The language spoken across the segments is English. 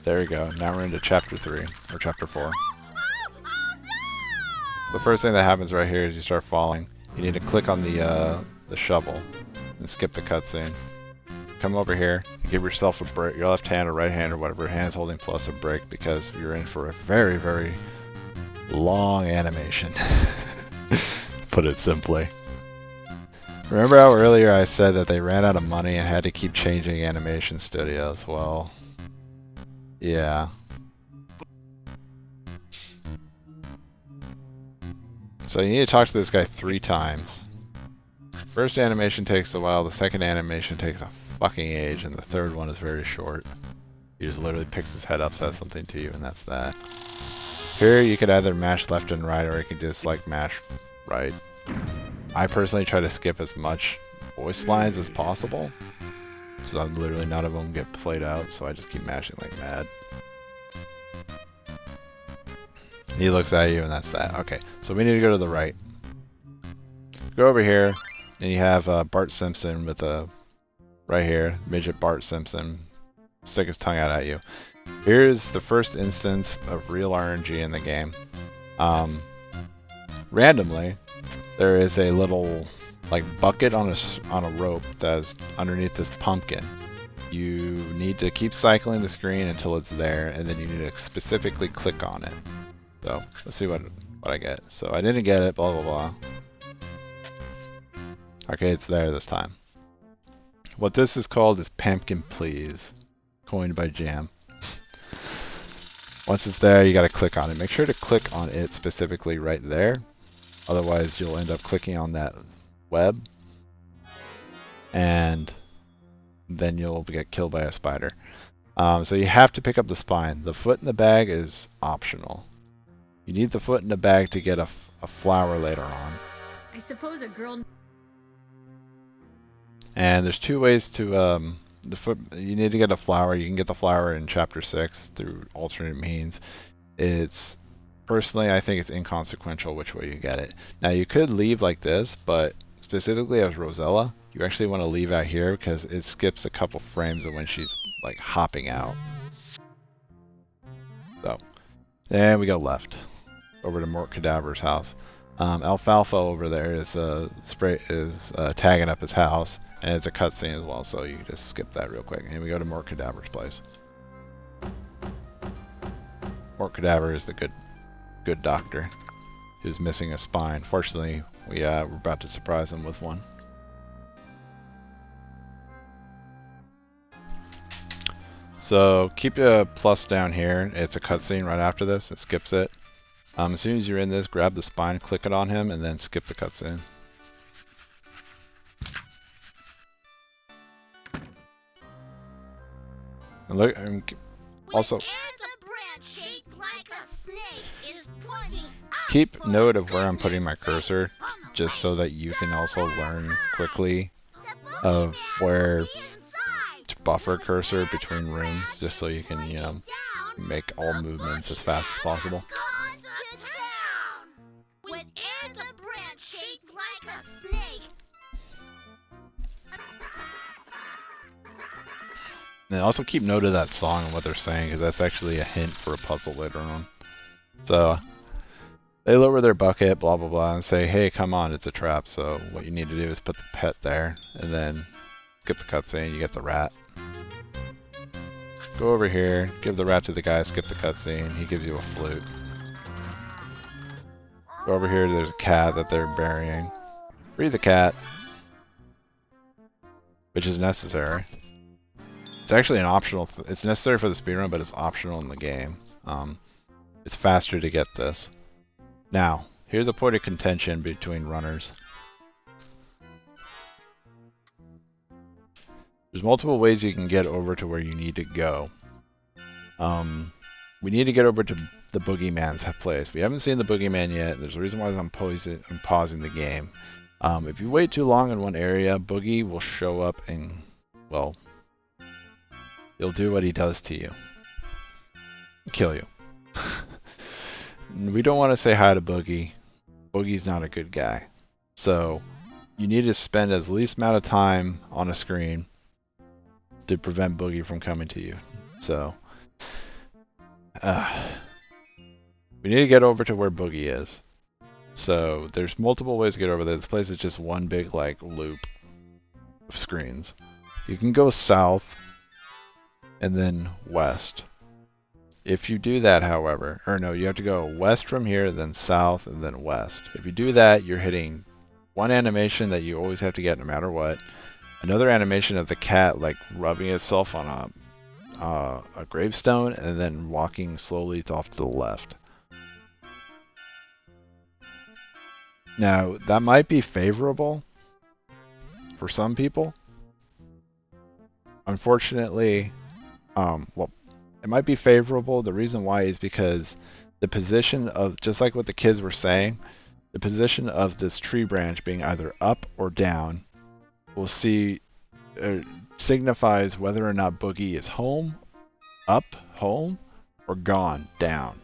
There we go. Now we're into chapter 3, or chapter 4. The first thing that happens right here is you start falling. You need to click on the shovel and skip the cutscene. Come over here, give yourself a break, your left hand or right hand or whatever hand's holding plus a break because you're in for a very, very long animation. Put it simply. Remember how earlier I said that they ran out of money and had to keep changing animation studios? Well, yeah. So you need to talk to this guy 3 times. First animation takes a while, the second animation takes a fucking age, and the third one is very short. He just literally picks his head up, says something to you, and that's that. Here you could either mash left and right, or you can just like mash right. I personally try to skip as much voice lines as possible, so that literally none of them get played out, so I just keep mashing like mad. He looks at you and that's that. Okay, so we need to go to the right. Go over here, and you have Bart Simpson with a... right here, midget Bart Simpson, stick his tongue out at you. Here's the first instance of real RNG in the game. Randomly, there is a little like bucket on a rope that's underneath this pumpkin. You need to keep cycling the screen until it's there, and then you need to specifically click on it. So let's see what I get. So I didn't get it. Blah blah blah. Okay, it's there this time. What this is called is Pumpkin Please, coined by Jam. Once it's there, you gotta click on it. Make sure to click on it specifically right there. Otherwise, you'll end up clicking on that web, and then you'll get killed by a spider. So you have to pick up the spine. The foot in the bag is optional. You need the foot in the bag to get a flower later on. I suppose a girl... And there's 2 ways to the foot. You need to get a flower. You can get the flower in chapter 6 through alternate means. It's personally, I think it's inconsequential which way you get it. Now you could leave like this, but specifically as Rosella, you actually want to leave out here because it skips a couple frames of when she's like hopping out. So then we go left over to Mort Cadaver's house. Alfalfa over there is tagging up his house. And it's a cutscene as well, so you can just skip that real quick. And we go to Mort Cadaver's place. Mort Cadaver is the good doctor who's missing a spine. Fortunately, we're about to surprise him with one. So keep a plus down here. It's a cutscene right after this. It skips it. As soon as you're in this, grab the spine, click it on him, and then skip the cutscene. And look, also keep note of where I'm putting my cursor, just so that you can also learn quickly of where to buffer cursor between rooms, just so you can, you know, make all movements as fast as possible. And also keep note of that song and what they're saying, because that's actually a hint for a puzzle later on. So they lower their bucket, blah blah blah, and say, hey, come on, it's a trap. So what you need to do is put the pet there, and then skip the cutscene, you get the rat. Go over here, give the rat to the guy, skip the cutscene, he gives you a flute. Go over here, there's a cat that they're burying. Free the cat, which is necessary. It's actually an optional, it's necessary for the speedrun, but it's optional in the game. It's faster to get this. Now, here's a point of contention between runners. There's multiple ways you can get over to where you need to go. We need to get over to the Boogeyman's place. We haven't seen the Boogeyman yet. There's a reason why I'm pausing the game. If you wait too long in one area, Boogie will show up and, well, he'll do what he does to you. Kill you. We don't want to say hi to Boogie. Boogie's not a good guy. So, you need to spend as least amount of time on a screen to prevent Boogie from coming to you. So, We need to get over to where Boogie is. So there's multiple ways to get over there. This place is just one big like loop of screens. You can go south and then west. If you do that, however, or no, you have to go west from here, then south, and then west. If you do that, you're hitting one animation that you always have to get no matter what. Another animation of the cat like rubbing itself on a gravestone and then walking slowly off to the left. Now, that might be favorable for some people. Unfortunately, well, it might be favorable. The reason why is because the position of, just like what the kids were saying, the position of this tree branch being either up or down will signifies whether or not Boogie is home, up, home, or gone, down.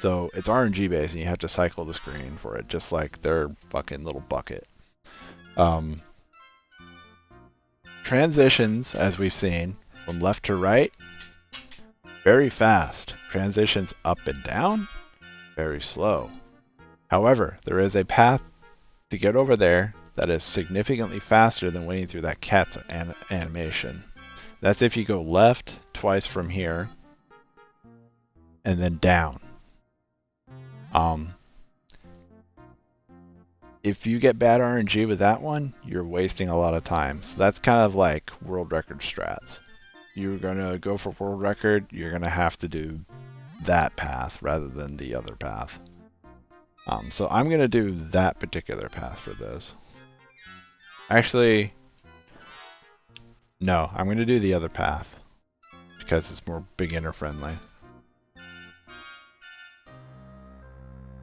So it's RNG based and you have to cycle the screen for it, just like their fucking little bucket. Transitions, as we've seen, from left to right, very fast. Transitions up and down, very slow. However, there is a path to get over there that is significantly faster than waiting through that cat's animation. That's if you go left twice from here, and then down. If you get bad RNG with that one, you're wasting a lot of time. So that's kind of like world record strats. You're going to go for world record, you're going to have to do that path rather than the other path. So I'm going to do that particular path for this. Actually, no, I'm going to do the other path because it's more beginner friendly.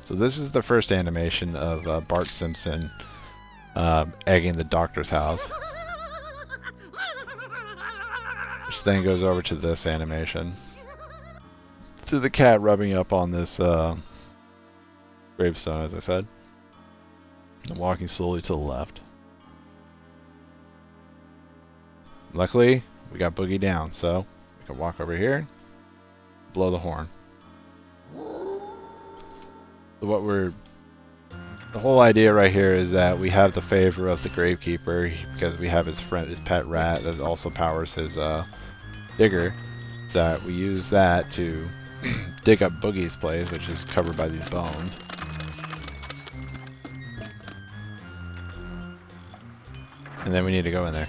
So this is the first animation of Bart Simpson egging the doctor's house. Which then goes over to this animation. To the cat rubbing up on this gravestone, as I said. And walking slowly to the left. Luckily, we got Boogie down, so we can walk over here, blow the horn. So the whole idea right here is that we have the favor of the Gravekeeper because we have his pet rat that also powers his digger. So that we use that to dig up Boogie's place, which is covered by these bones. And then we need to go in there.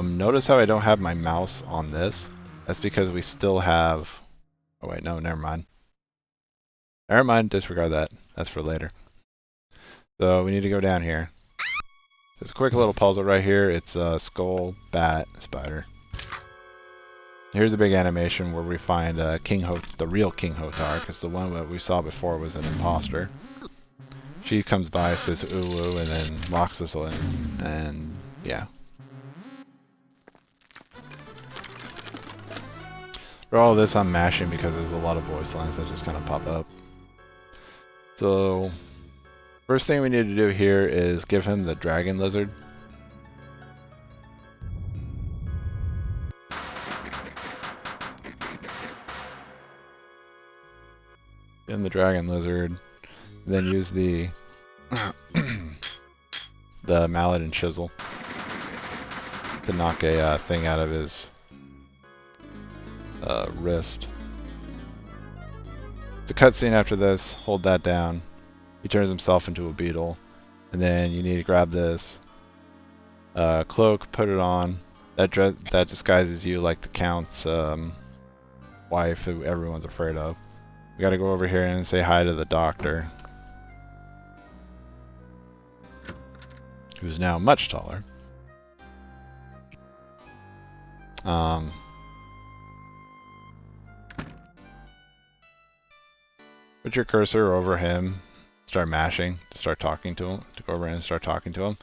Notice how I don't have my mouse on this? That's because we still have... Oh wait, no, never mind. Never mind, disregard that. That's for later. So we need to go down here. There's a quick little puzzle right here. It's skull, bat, spider. Here's a big animation where we find the real King Hotar, because the one that we saw before was an imposter. She comes by, says ooh, and then locks us in, and yeah. For all this, I'm mashing because there's a lot of voice lines that just kind of pop up. So, first thing we need to do here is give him the dragon lizard. Give him the dragon lizard, then use the the mallet and chisel to knock a thing out of his wrist. It's a cutscene after this. Hold that down. He turns himself into a beetle, and then you need to grab this cloak, put it on. That disguises you like the Count's wife, who everyone's afraid of. We gotta go over here and say hi to the doctor, who's now much taller. Put your cursor over him, start mashing, to start talking to him, to go over and start talking to him.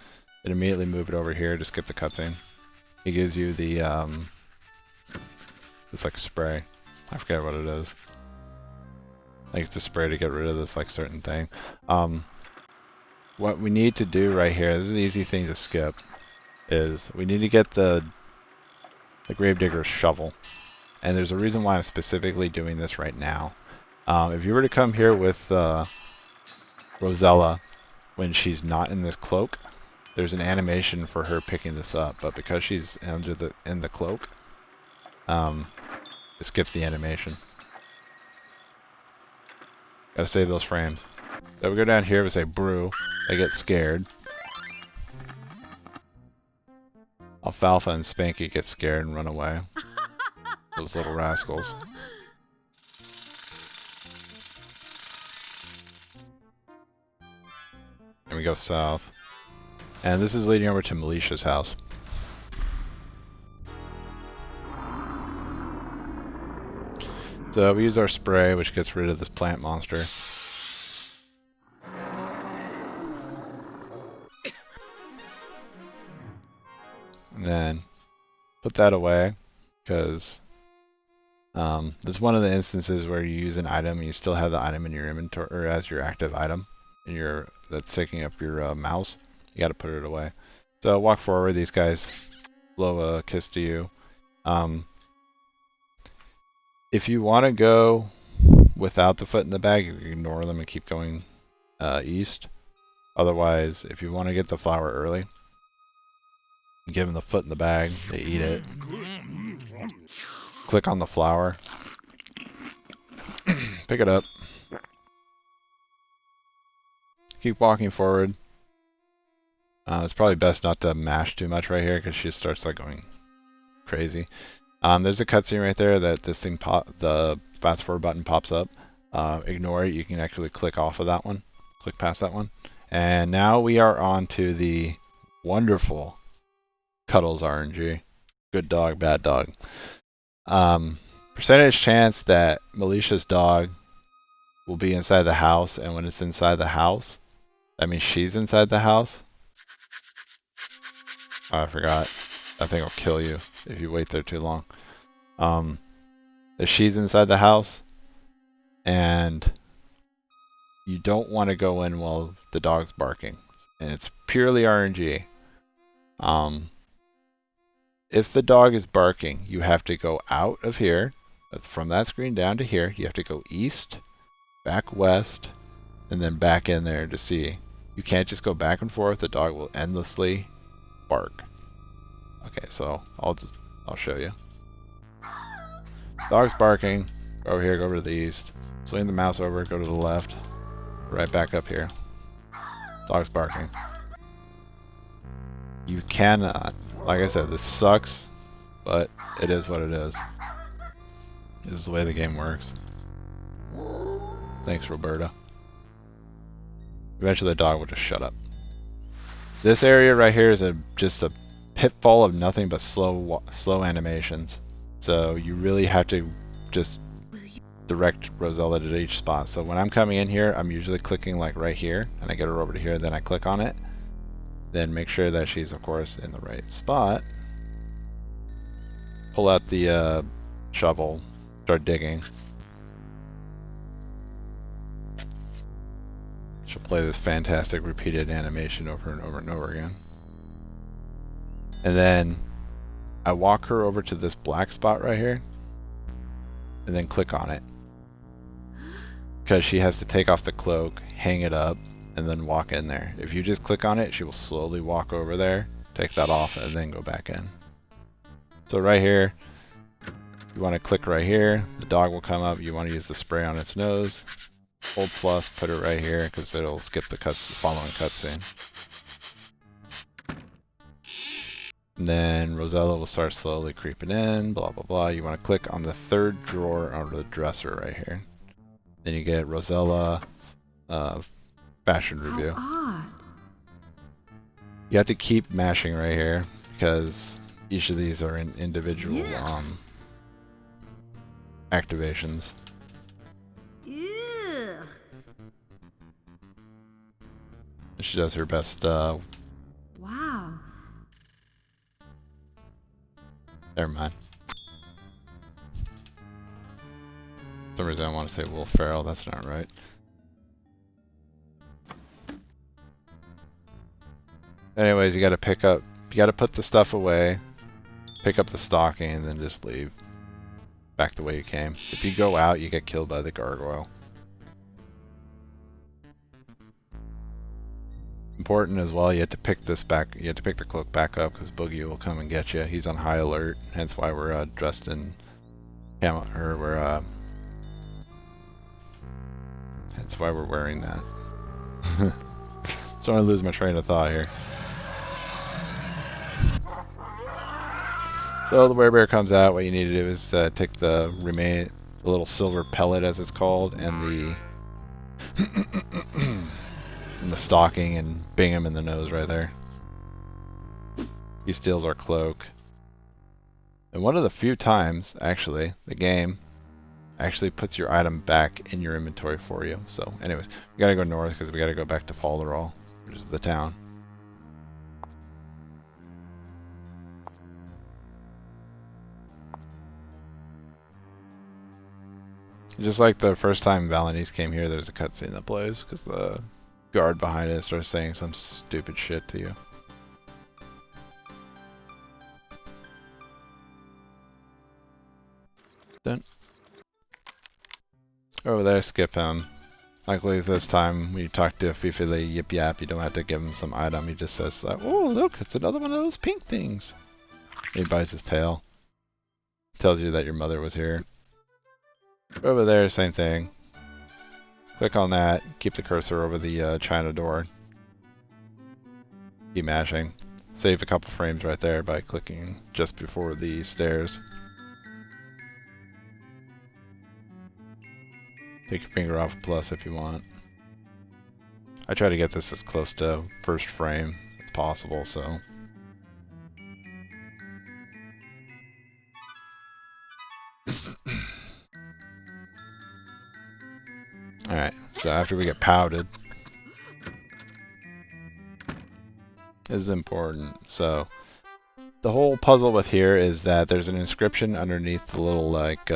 Then immediately move it over here to skip the cutscene. He gives you the, this like spray. I forget what it is. Like it's a spray to get rid of this like certain thing. What we need to do right here, this is an easy thing to skip, is we need to get the Gravedigger's shovel. And there's a reason why I'm specifically doing this right now. If you were to come here with Rosella when she's not in this cloak, there's an animation for her picking this up, but because she's in the cloak, it skips the animation. Gotta save those frames. So we go down here, we say brew, they get scared. Alfalfa and Spanky get scared and run away. Those little rascals. And we go south. And this is leading over to Militia's house. So we use our spray, which gets rid of this plant monster. And then put that away, because this is one of the instances where you use an item and you still have the item in your inventory, or as your active item, in your that's taking up your mouse. You got to put it away. So walk forward. These guys blow a kiss to you. If you want to go without the foot in the bag, you can ignore them and keep going east. Otherwise, if you want to get the flower early, give them the foot in the bag. They eat it. Click on the flower. Pick it up. Keep walking forward. It's probably best not to mash too much right here because she starts like going crazy. There's a cutscene right there that this thing the fast forward button pops up. Ignore it. You can actually click off of that one. Click past that one. And now we are on to the wonderful Cuddles RNG. Good dog, bad dog. Percentage chance that Militia's dog will be inside the house, and when it's inside the house, that means she's inside the house. Oh, I forgot. That thing will kill you if you wait there too long. If she's inside the house, and you don't want to go in while the dog's barking, and it's purely RNG. If the dog is barking, you have to go out of here, from that screen down to here. You have to go east, back west, and then back in there to see. You can't just go back and forth. The dog will endlessly bark. Okay, so I'll show you. Dog's barking. Go over here, go over to the east. Swing the mouse over, go to the left. Right back up here. Dog's barking. You cannot, like I said, this sucks, but it is what it is. This is the way the game works. Thanks, Roberta. Eventually the dog will just shut up. This area right here is just a pitfall of nothing but slow animations. So you really have to just direct Rosella to each spot. So when I'm coming in here, I'm usually clicking like right here, and I get her over to here, then I click on it. Then make sure that she's, of course, in the right spot. Pull out the shovel, start digging. She'll play this fantastic repeated animation over and over and over again. And then I walk her over to this black spot right here, and then click on it. Because she has to take off the cloak, hang it up, and then walk in there. If you just click on it, she will slowly walk over there, take that off, and then go back in. So right here, you want to click right here, the dog will come up, you want to use the spray on its nose, hold plus, put it right here, because it'll skip the following cutscene. And then Rosella will start slowly creeping in, blah blah blah. You want to click on the third drawer under the dresser right here. Then you get Rosella fashion review. How odd. You have to keep mashing right here because each of these are in individual activations. Ew. She does her best. Wow. Never mind. For some reason I want to say Will Ferrell. That's not right. Anyways, you got to put the stuff away, pick up the stocking, and then just leave. back the way you came. If you go out, you get killed by the gargoyle. Important as well, you have to pick this back. You have to pick the cloak back up because Boogie will come and get you. He's on high alert, hence why we're dressed in camo, or we're hence why we're wearing that. Starting to lose my train of thought here. So the werebear comes out. What you need to do is take the little silver pellet, as it's called, and the and the stocking, and bing him in the nose right there. He steals our cloak. And one of the few times, actually, the game actually puts your item back in your inventory for you. So, anyways, we gotta go north because we gotta go back to Falderall, which is the town. Just like the first time Valenice came here, there's a cutscene that plays because the guard behind it starts saying some stupid shit to you. Then over there, skip him. Luckily this time, when you talk to Fifili Yip Yap, you don't have to give him some item. He just says, "Oh look, it's another one of those pink things." He bites his tail. Tells you that your mother was here. Over there, same thing. Click on that. Keep the cursor over the China door. Keep mashing. Save a couple frames right there by clicking just before the stairs. Take your finger off plus if you want. I try to get this as close to first frame as possible, so. Alright, so after we get pouted, this is important. So, the whole puzzle with here is that there's an inscription underneath the little, like,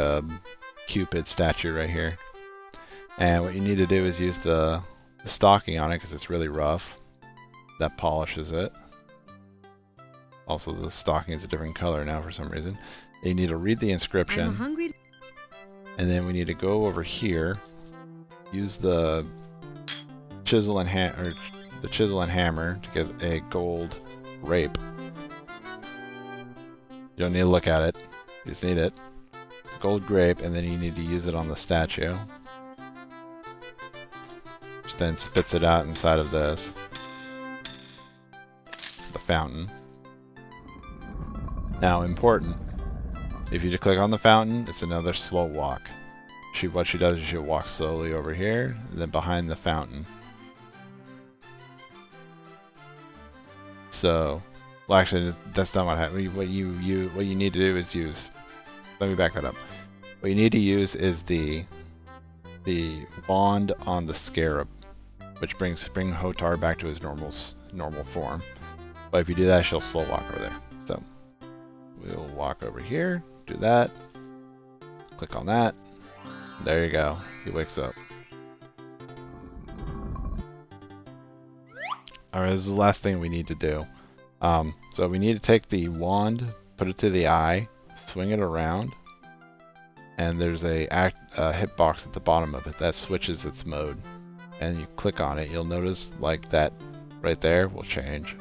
Cupid statue right here. And what you need to do is use the stocking on it because it's really rough. That polishes it. Also, the stocking is a different color now for some reason. You need to read the inscription. I'm hungry. And then we need to go over here. Use the chisel and hammer to get a gold grape. You don't need to look at it. You just need it. Gold grape, and then you need to use it on the statue. Which then spits it out inside of this. The fountain. Now, important. If you just click on the fountain, it's another slow walk. What she does is she walks slowly over here, and then behind the fountain. So, well, actually, that's not what happened. What you need to do is use. Let me back that up. What you need to use is the wand on the scarab, which bring Hotar back to his normal form. But if you do that, she'll slow walk over there. So we'll walk over here, do that, click on that. There you go. He wakes up. Alright, this is the last thing we need to do. So we need to take the wand, put it to the eye, swing it around, and there's a hitbox at the bottom of it that switches its mode. And you click on it, you'll notice like that right there will change.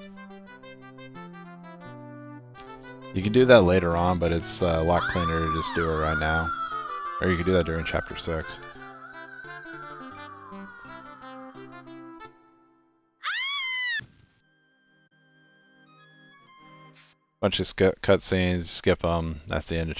You can do that later on, but it's a lot cleaner to just do it right now. Or you can do that during Chapter 6. Bunch of cutscenes, skip them, that's the end of